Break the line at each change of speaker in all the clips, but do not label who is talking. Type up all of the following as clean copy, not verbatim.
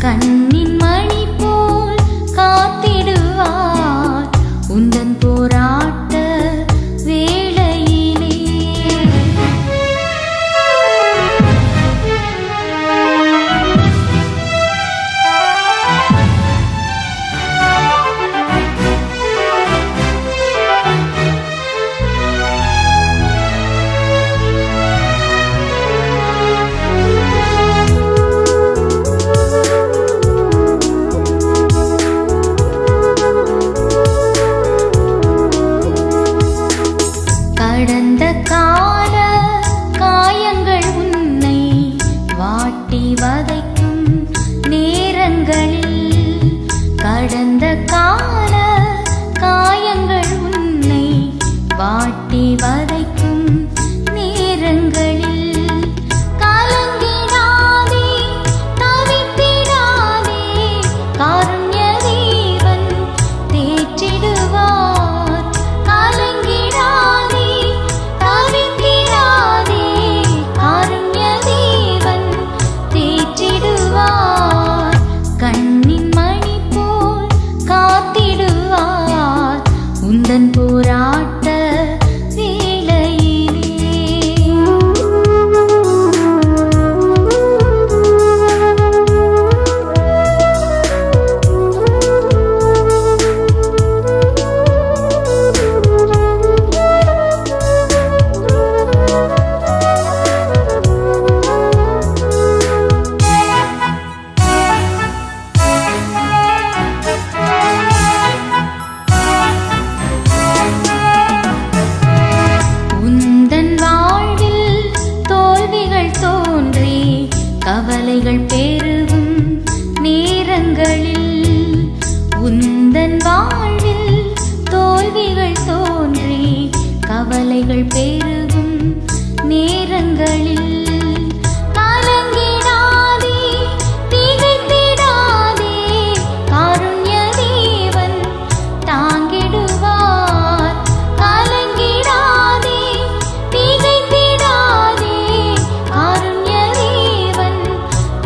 கண்ணின் மணி போல் காத்திடுவார் உந்தன் போராட்ட வேளையிலே. கடந்த கால காயங்கள் உன்னை வாட்டி வதைக்கும் நேரங்களில், கடந்த கால காயங்கள் உன்னை வாட்டி வதைக்கும் நேரங்களில் கலங்கிடாதே, தவித்திடாதே, காருண்ய தேவன் தேற்றிடுவார். கலங்கிடாதே, தவித்திடாதே, காருண்ய தேவன் தேற்றிடுவார். கண்ணின் மணி போல் காத்திடுவார் உந்தன் போராட்ட வேளையிலே. உந்தன் வாழ்வில் தோல்விகள் தோன்றி கவலைகள் பெருகும் நேரங்களில், உந்தன் வாழ்வில் தோல்விகள் தோன்றி கவலைகள் பெருகும் நேரங்களில் கலங்கிடாதே, திகைத்திடாதே, காருண்ய தேவன் தாங்கிடுவார். கலங்கிடாதே, திகைத்திடாதே, காருண்ய தேவன்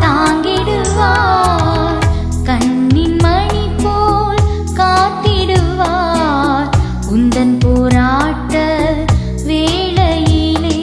தாங்கிடுவார். கண்ணின் மணி போல் காத்திடுவார் உந்தன் போராட்ட வேளையிலே.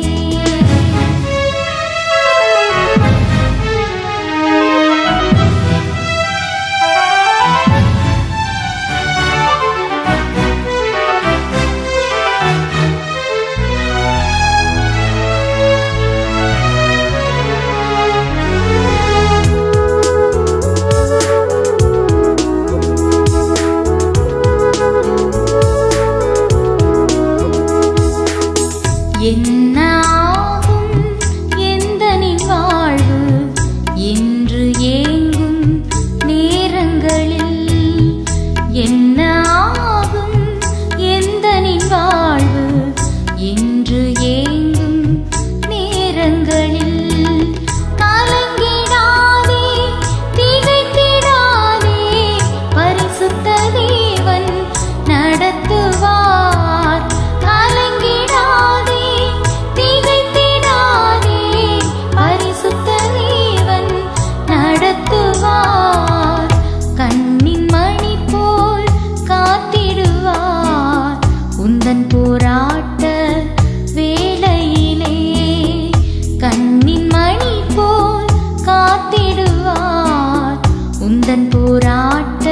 என்ன ஆகும் எந்தனின் வாழ்வு என்று ஏங்கும் நேரங்களில், என்ன ஆகும் எந்தனின் வாழ்வு என்று ஏங்கும் நேரங்களில் கலங்கிடாதே, திகைத்திடாதே, பரிசுத்த தேவன் நடத்துவார். கலங்கிடாதே, திகைத்திடாதே, பரிசுத்த தேவன் நடத்துவார். கண்ணின் மணி போல் காத்திடுவார் உந்தன் போராட்ட வேளையிலே. கண்ணின் மணி போல் காத்திடுவார் உந்தன் போராட்ட